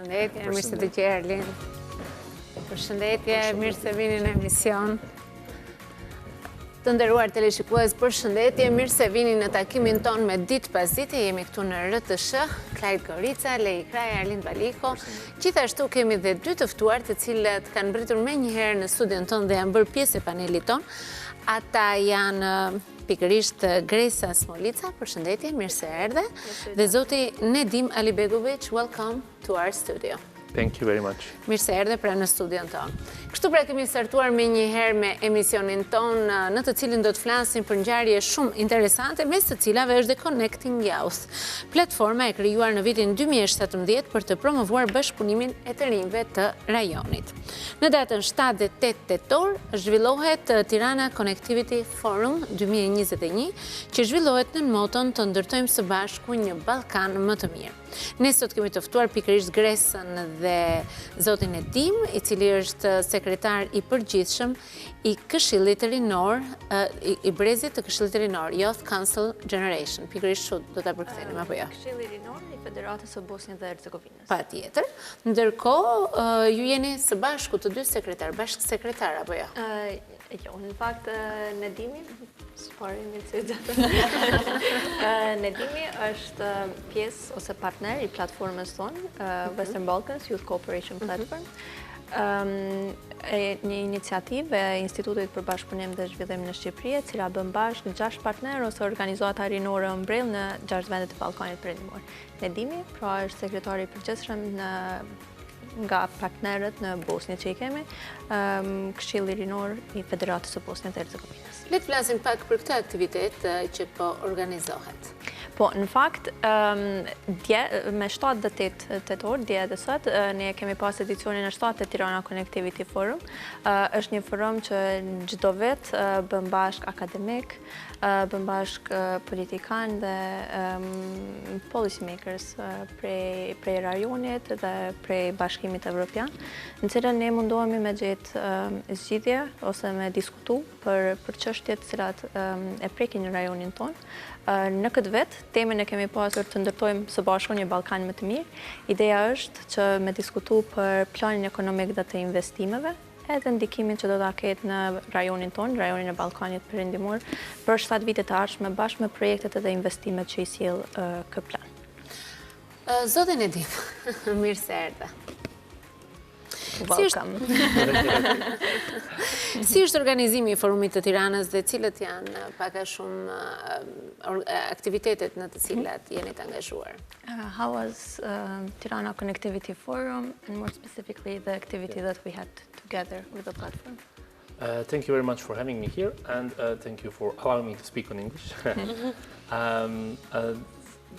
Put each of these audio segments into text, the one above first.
Përshëndetje, mirë se të gjë Erlin. Përshëndetje, mirë se vini në emision. Të nderuar teleshikues, përshëndetje, mirë se vini në takimin ton me Ditë pas dite. Jemi këtu në RTS, Klajt Gorica, Lej Kraja, Arlind Baliko. Gjithashtu kemi dhe dy të ftuar të cilët kanë mbritur me njëherë në studion ton dhe janë bërë pjesë e panelit ton. Ata janë pikërisht Gresa Smolica, përshëndetje, mirë se erdhe, dhe zoti Nedim Alibegovic, welcome to our studio. Thank you very much. Mirë se erdhe pra në studion tonë. Kështu pra kemi startuar me njëherë me emisionin tonë në të cilin do të flasim për ngjarje shumë interesante, mes të cilave është dhe Connecting Youth, platforma e krijuar në vitin 2017 për të promovuar bashkëpunimin e të rinjve të rajonit. Në datën 7 dhe 8 tetor zhvillohet Tirana Connectivity Forum 2021, që zhvillohet në moton të ndërtojmë së bashku një Ballkan më të mirë. Ne sot kemi të ftuar pikërisht Gresën dhe zotin Nedim, i cili është sekretar i përgjithshëm i Këshillit të Rinor, i brezit të Këshillit të Rinor, Youth Council Generation. Pikërisht kështu do ta përkthejmë apo jo? Këshilli Rinor i Federatës së Bosnjës dhe Hercegovinës. Patjetër. Ndërkohë ju jeni së bashku të dy sekretar, bashkësekretar apo jo? Jo, në fakt Nedimi, Nedimi është pjesë ose partner i platformës tonë, Western Balkans Youth Cooperation Platform. Një iniciativë e Institutit për Bashkëpunim dhe Zhvillim në Shqipëri, e cila bën bashkë 6 partnerë ose organizata rinore ëmbrell në 6 vendet e Ballkanit Perëndimor. Nedimi, pra është sekretari i përgjithshëm nga partnerët në Bosnjë që i kemi, Këshilli Rinor i Federatës së Bosnjës dhe Hercegovinës. Le të flasim pak për këtë aktivitet që po organizohet. Po, në fakt, me 7 dhe 8 tetor, dje dhe sot, ne kemi pas edicionin e 7 të Tirana Connectivity Forum. Është një forum që çdo vit bën bashk akademik, bën bashk politikan dhe policy makers prej rajonit dhe prej bashkimit evropian, në cilën ne mundohemi me gjetë zgjidhje ose me diskutu për çështjet cilat e prekin në rajonin tonë. Në këtë vet, temën e kemi pasur të ndërtojmë së bashku një Ballkan më të mirë. Ideja është që me diskutu për planin ekonomik dhe të investimeve, edhe ndikimin që do ta ketë në rajonin tonë, rajonin e Ballkanit Perëndimor, për 7 vite të ardhshme bashkë me projektet edhe investimet që i sjell ky plan. Zotin Nedim, mirë se erdhe. Welcome. Si është organizimi i forumit të Tiranës dhe cilët janë pak a shumë aktivitetet në të cilat jeni të angazhuar? How was Tirana Connectivity Forum and more specifically the activity that we had together with the platform? Thank you very much for having me here, and thank you for allowing me to speak on English.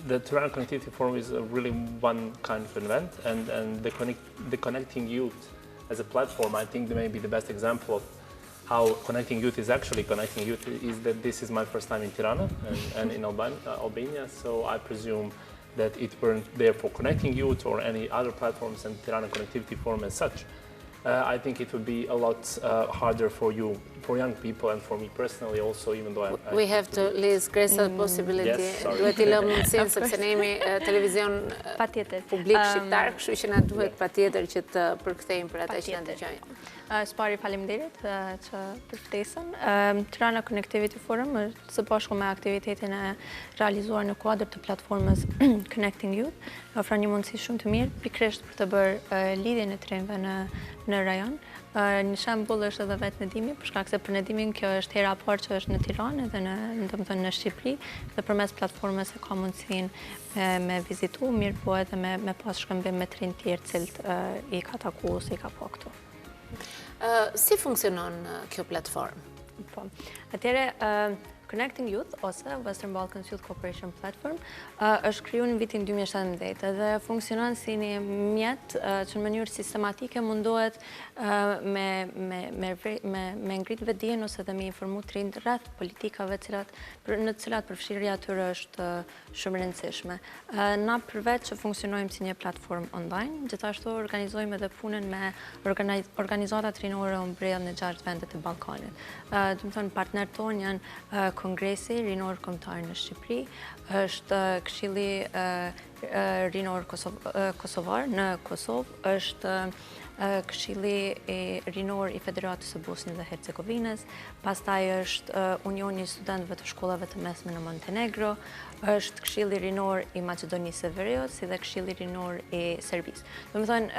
The Tirana Connectivity Forum is really one kind of event, and the Connecting Youth as a platform, I think may be the best example of how Connecting Youth is actually connecting youth, is that this is my first time in Tirana and in Albania, so I presume that it weren't there for Connecting Youth or any other platforms and Tirana Connectivity Forum as such. I think it would be a lot harder for young people and for me personally also, even though We have to list Gresa possibility. Duhet i lëmë mundësinë sepse ne jemi televizion publik shqiptar, kështu që na duhet patjetër që të përkthejmë për ata që na dëgjojnë. Spari faleminderit që për ftesën. Tirana Connectivity Forum është së bashku me aktivitetin e realizuar në kuadër të platformës Connecting Youth, ofron një mundësi shumë të mirë pikërisht për të bërë lidhjen e të rinjve në rajon. Një shembull është edhe vetë Nedimi, për shkak se për Nedimin kjo është hera e parë që është në Tiranë dhe në Shqipëri, dhe përmes platformës e ka mundësinë me vizitu, mirë po edhe me pas shkëmbim me të rinj tjerë cilët i ka taku ose i ka pa këtu. Si funksionon kjo platformë? Po, atëherë Connecting Youth ose Western Balkans Youth Cooperation Platform është krijuar në vitin 2017 dhe funksionon si një mjet që në mënyrë sistematike mundohet me ngrit vetdijen ose dhe me informu të rinjt rreth politikave në të cilat përfshirja tyre është shumë e rëndësishme. Na përveç që funksionojmë si një platformë online, gjithashtu organizojmë edhe punën me organizata rinore umbrell në 6 vendet e Ballkanit. Do të thonë partnerët tonë janë Kongresi Rinor Kombëtar në Shqipëri, është Këshilli Rinor Kosovar në Kosovë, është Këshilli Rinor I Federatës së Bosnjës dhe Hercegovinës, pastaj është Unioni I Studentëve të Shkollave të Mesme në Montenegro, është Këshilli Rinor I Maqedonisë së Veriut, si dhe Këshilli Rinor I Serbisë. Domethënë,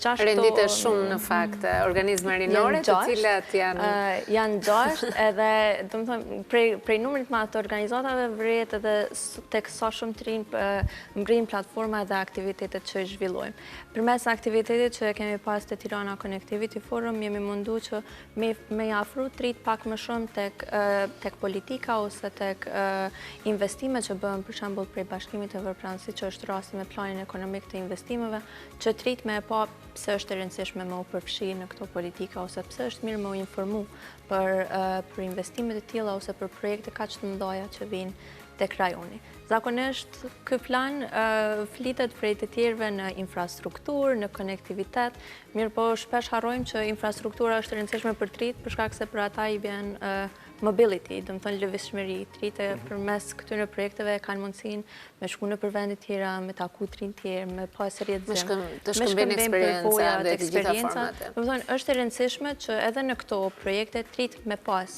gjashtë rendite shumë në fakt organizma rinore, të cilat janë 6, edhe domethënë prej numrit më të organizatave vret edhe tek sa shumë të rinj ngrin platforma dhe aktivitetet që zhvillojmë. Përmes aktivitetit që kemi pas te Tirana Connectivity Forum, jemi mundu që me afru të rinjt pak më shumë tek politika ose tek investime që bëhen për shembull prej Bashkimit të Evropianit, që është rasti me planin ekonomik të investimeve, që të rinjt me e pa pse është e rëndësishme me u përfshi në këto politika ose pse është mirë me u informu për investimet e tilla ose për projekte kaq të mëdha që vijnë tek rajoni. Zakonisht, ky plan flitet prej të tjerëve në infrastrukturë, në konektivitet, mirë po shpesh harrojmë që infrastruktura është e rëndësishme për të rinjt, për shkak se për ata I vjen mobility, domethënë lëvizshmëri. Të rinjt përmes këtyre projekteve kanë mundësinë me shku në vende të tjera, me taku të rinj të tjerë, me pas rrjedhim, të shkëmbejnë eksperienca dhe të gjitha format. Domethënë është e rëndësishme që edhe në këto projekte të rinjt me pas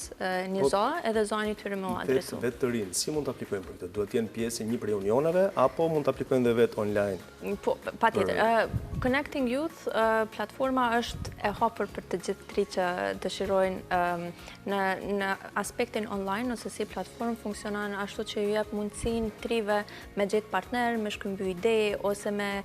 një zonë, edhe zoni tyre më adresu. Vetë të rinj, si mund të aplikojnë për këtë? Duhet të jenë pjesë e një prej unioneve apo mund të aplikojnë dhe vetë online? Po, patjetër. Connecting Youth platforma është e hapur për të gjithë të rinjt që dëshirojnë në aspektin online, ose si platformë funksionon ashtu që ju jep mundësinë të rinjve me gjetë partner, me shkëmby ide, ose me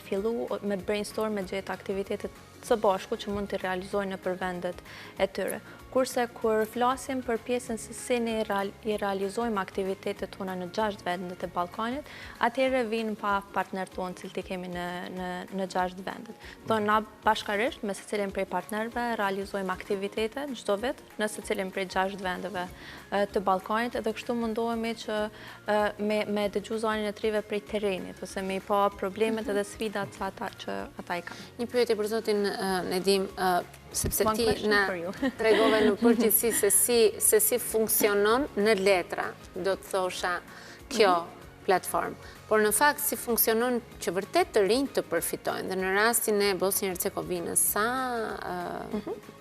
fillu, me brainstorm, me gjetë aktivitetet së bashku që mund të realizojnë në për vendet e tyre. Kurse kur flasim për pjesën se si ne I realizojmë aktivitetet tona në 6 vendet e Ballkanit, atëherë vinë pa partner tonë cilët I kemi në 6 vendet. Do na bashkarisht me secilin prej partnerëve realizojmë aktivitete çdo vit në secilin prej 6 vendeve të Ballkanit, edhe kështu mundohemi që me dëgju zonin e trive prej terrenit, ose me I pa problemet edhe sfidat që ata I kanë. Një pyetje për zotin Nedim, sepse ti na tregove në përgjithësi se si funksionon në letra, do të thosha kjo platformë. Por në fakt si funksionon që vërtet të rinjt të përfitojnë, dhe në rastin e Bosnjë Hercegovinës,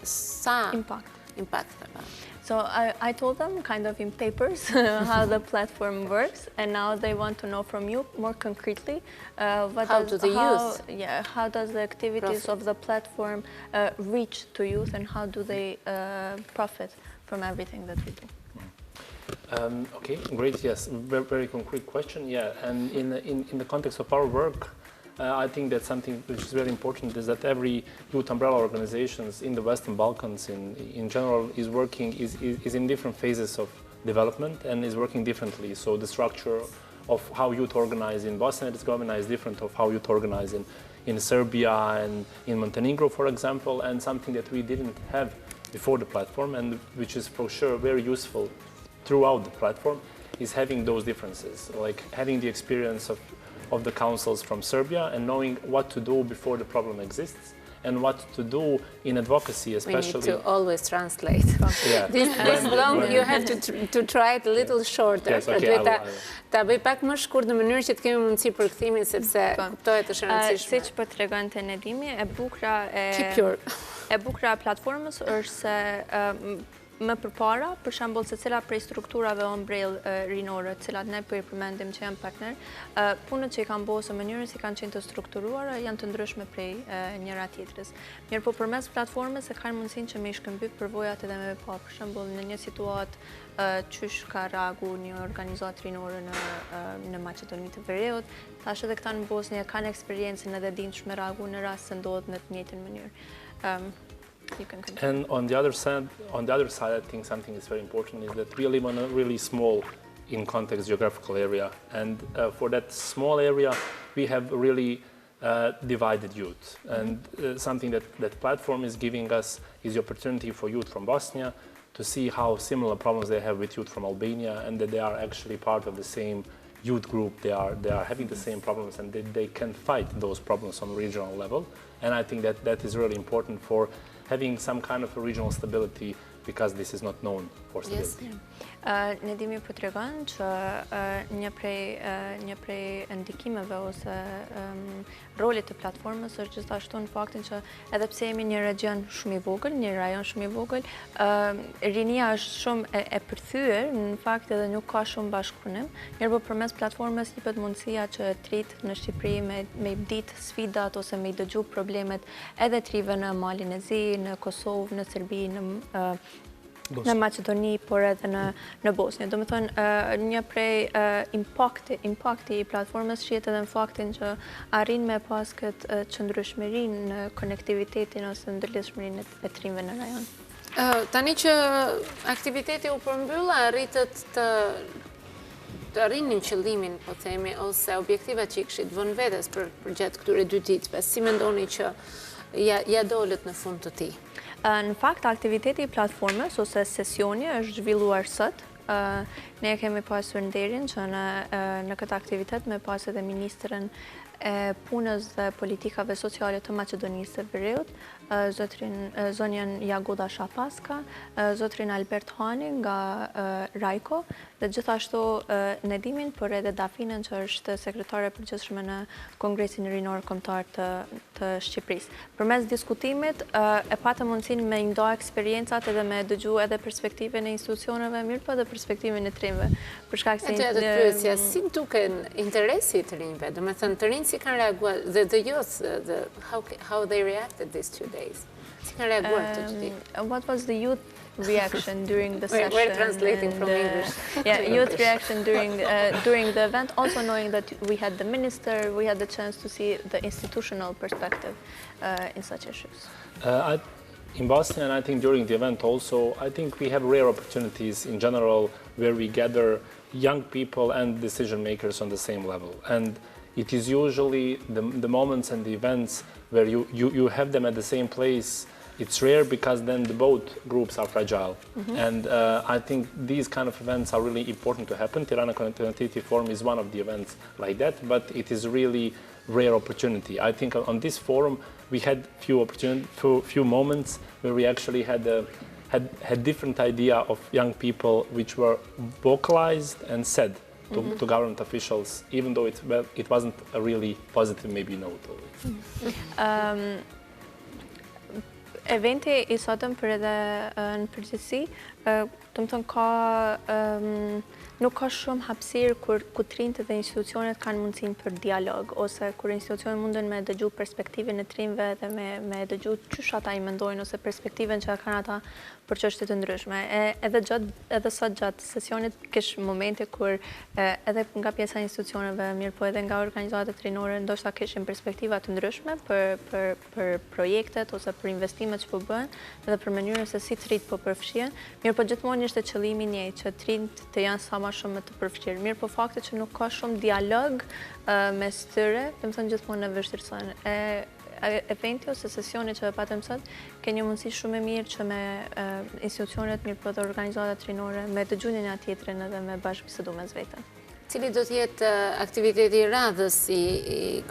sa impact ka bërë? So I told them kind of in papers how the platform works, and now they want to know from you more concretely how does the activities of the platform reach to youth, and how do they profit from everything that we do. Okay, great. Yes, very, very concrete question. Yeah, and in the context of our work, I think that something which is very important is that every youth umbrella organizations in the Western Balkans in general is working is in different phases of development and is working differently. So the structure of how youth organize in Bosnia and Herzegovina is different of how youth organize in Serbia and in Montenegro, for example, and something that we didn't have before the platform, and which is for sure very useful throughout the platform, is having those differences, like having the experience of the councils from Serbia and knowing what to do before the problem exists and what to do in advocacy, especially. We need to always translate. Yeah. This long, you have to try it a little shorter. Yes, okay, ta bëj pak më shkurt në mënyrë që të kemi mundësi për kthimin, sepse kuptohet është e rëndësishme. Siç po tregonte Nedimi, e bukura e platformës është se më përpara, për shembull secila prej strukturave ombrellë rinore, të cilat ne po I përmendim që janë partner, punët që I kanë bërë ose mënyrën si kanë qenë të strukturuara janë të ndryshme prej njëra tjetrës. Mirë po përmes platformës e kanë mundësinë që me I shkëmby përvojat edhe me pa, për shembull në një situatë qysh ka reagu një organizatë rinore në Maqedoni të Veriut, tash edhe këta në Bosnjë kanë eksperiencën edhe dinë ç'me reagu në rast se ndodhet në të njëjtën mënyrë. And on the other side, I think something is very important is that we live on a really small, in context, geographical area, and for that small area, we have really divided youth. And something that platform is giving us is the opportunity for youth from Bosnia to see how similar problems they have with youth from Albania, and that they are actually part of the same youth group. They are having the same problems, and they can fight those problems on regional level. And I think that is really important for having some kind of a regional stability because this is not known for stability. Nedimi po tregon që një prej ndikimeve ose rolit të platformës është gjithashtu në faktin që edhe pse jemi një region shumë i vogël, një rajon shumë i vogël, rinia është shumë e përthyer, në fakt edhe nuk ka shumë bashkëpunim, mirëpo përmes platformës jepet mundësia që trit në Shqipëri me ditë sfidat ose me dëgju problemet edhe trive në Malin e Zi, në Kosovë, në Serbi, në Macedoni, por edhe në Bosnjë. Do me thonë, një prej impakti i platformës shihet edhe në faktin që arrin me pas këtë qëndrueshmërinë në konektivitetin ose ndërlidhshmërinë e trimëve në rajon. Tani që aktiviteti u përmbyll, arritët të arrinin qëllimin, po themi, ose objektivat që i kishit vënë vetes për gjatë këtyre 2 ditëve, si mendoni që ja dolët në fund të tij? Në fakt, aktiviteti i platformës ose sesioni është zhvilluar sot. Ne kemi pasur nderin që në këtë aktivitet me pas edhe Ministrën e Punës dhe Politikave Sociale të Maqedonisë së Veriut, zonjën Jagoda Shapaska, zotrin Albert Hani nga Rajko, dhe gjithashtu Nedimin, por edhe Dafinën që është sekretare përgjithshme në Kongresin Rinor Kombëtar të Shqipërisë. Përmes diskutimit e patëm mundësinë me ndo eksperiencat edhe me dëgju edhe perspektive në institucioneve mirë, po edhe perspektive në trimëve. Për shkak se të pyesja, si duken interesi të rinjve? Do me thënë, të rinjt si kanë reaguar, dhe the youth, how they reacted these 2 days? Si kanë reaguar të gjithë? What was the youth reaction during the session? We're translating from English. Yeah, youth reaction during the event, also knowing that we had the minister, we had the chance to see the institutional perspective in such issues. In Bosnia, and I think during the event also, I think we have rare opportunities in general where we gather young people and decision makers on the same level. And it is usually the moments and the events where you have them at the same place. It's rare because then both groups are fragile. And I think these kind of events are really important to happen. Tirana Connectivity Forum is one of the events like that, but it is really rare opportunity. I think on this forum we had few moments where we actually had different idea of young people which were vocalized and said to government officials, even though it wasn't a really positive maybe note. Eventi i sotëm për edhe në përgjithësi, të më thënë nuk ka shumë hapësirë ku trinjtë dhe institucionet kanë mundësinë për dialog, ose kur institucionet munden me dëgju perspektivin e trinjve dhe me dëgju çysh ata i mendojnë ose perspektivën që kanë ata për çështje të ndryshme. Edhe sot gjatë sesionit kish momente kur edhe nga pjesa e institucioneve, mirë po edhe nga organizatat rinore, ndoshta kishin perspektiva të ndryshme për projektet ose për investimet që po bëhen, edhe për mënyrën se si trinjtë po përfshihen. Mirë po gjithmonë ishte qëllimi i njëjtë që trinjtë të janë sa më shumë të përfshirë. Mirë po fakti që nuk ka shumë dialog mes tyre, do të thënë gjithmonë në vështirëson. Eventi ose sesioni që patëm sot ka një mundësi shumë e mirë që me institucionet mirë po dhe organizatat rinore me dëgjunin e tjetrin edhe me bashkëbisedu mes vete. Cili do të jetë aktiviteti i radhës i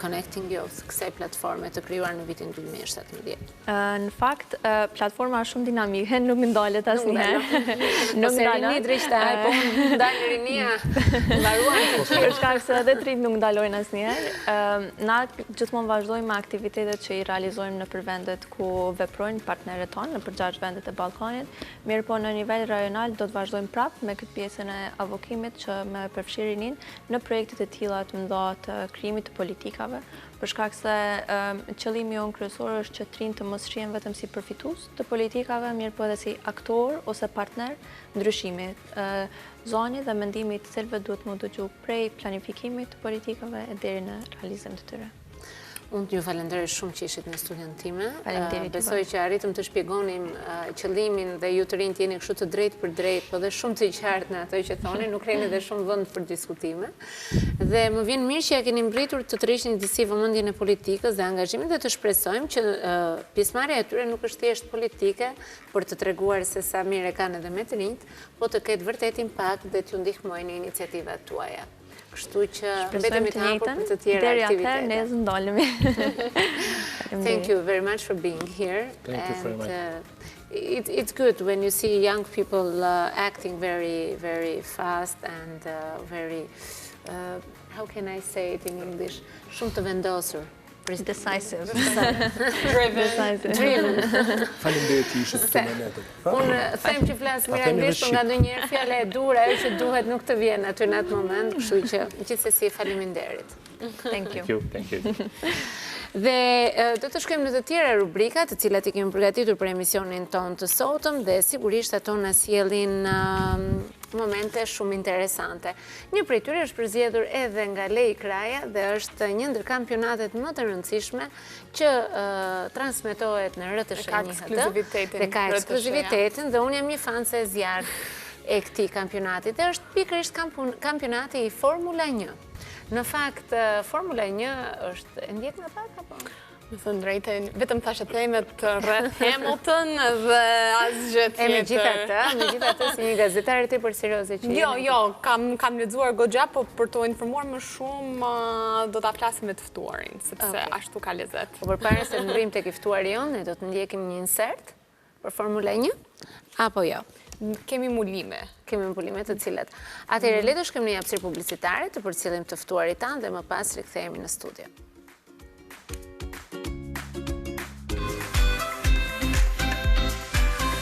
Connecting Youth, kësaj platforme të krijuar në vitin 2017? Në fakt, platforma është shumë dinamike, nuk ndalet asnjëherë. Nuk ndalet drejtë, po ndal rinia, mbaruan të gjithë. Për shkak se edhe trinjtë nuk ndalojnë asnjëherë. Na gjithmonë vazhdojmë me aktivitetet që i realizojmë nëpër vendet ku veprojnë partnerët tonë, nëpër 6 vendet e Ballkanit. Mirë po në nivel rajonal do të vazhdojmë prapë me këtë pjesën e avokimit që me përfshirjen në projektet e tilla të mëdha të krijimit të politikave, për shkak se qëllimi jon kryesor është që trinjtë të mos shihen vetëm si përfitues të politikave, mirë po edhe si aktor ose partner ndryshimi. Zoni dhe mendimi të cilëve duhet më dëgju prej planifikimit të politikave deri në realizim të tyre. Unë t'ju falenderoj shumë që ishit në studion time. Faleminderit. Besoj që arritëm të shpjegonim qëllimin dhe ju të rinjtë jeni kështu të drejtë për drejtë, po dhe shumë të qartë në ato që thoni, nuk keni edhe shumë vend për diskutime. Dhe më vjen mirë që ja keni mbritur të tërheqni disi vëmendjen e politikës dhe angazhimin dhe të shpresojmë që pjesëmarrja e tyre nuk është thjesht politike, por të treguar se sa mirë e kanë edhe me të rinjtë, po të ketë vërtet impakt dhe t'ju ndihmojnë iniciativat tuaja. Kështu që mbetemi të hapur për të tjera aktivitete. Deri atëherë ne ndalemi. Thank you very much for being here. Thank you very much. it's good when you see young people acting very, very fast and very, how can I say it in English? Shumë të vendosur. Decisive. Driven. Faleminderit që ishit këtu me ne. Unë them që flas mirënglisht, por nga ndonjëherë fjala e dur, ajo që duhet nuk të vjen aty në atë moment, kështu që gjithsesi faleminderit. Thank you. Thank you. Dhe do të shkojmë në të tjera rubrika, të cilat i kemi përgatitur për emisionin ton të sotëm, dhe sigurisht ato na sjellin momente shumë interesante. Një prej tyre është përzgjedhur edhe nga Lej Kraja dhe është një ndër kampionatet më të rëndësishme që transmetohet në RTSH-1 dhe ka ekskluzivitetin, dhe unë jam një fanse e zjarrt e këtij kampionati. Dhe është pikërisht kampionati i Formula 1. Në fakt, Formula 1 është e ndjek nga pak, apo? Më thënë drejtën, vetëm thashe temet rreth Hamilton dhe asgjë tjetër. Me gjitha të si një gazetare ti për serioze që Jo, kam lexuar goxha, po për të informuar më shumë do ta flasim me të ftuarin, sepse ashtu ka lezet. Po përpara se të ndrim tek i ftuari jon, ne do të ndjekim një insert për Formula 1, apo jo? Kemi mbulime. Kemi mbulime të cilat. Atëherë le të shkojmë në një hapësirë publicitare të përcjellim të ftuarit tanë dhe më pas rikthehemi në studio.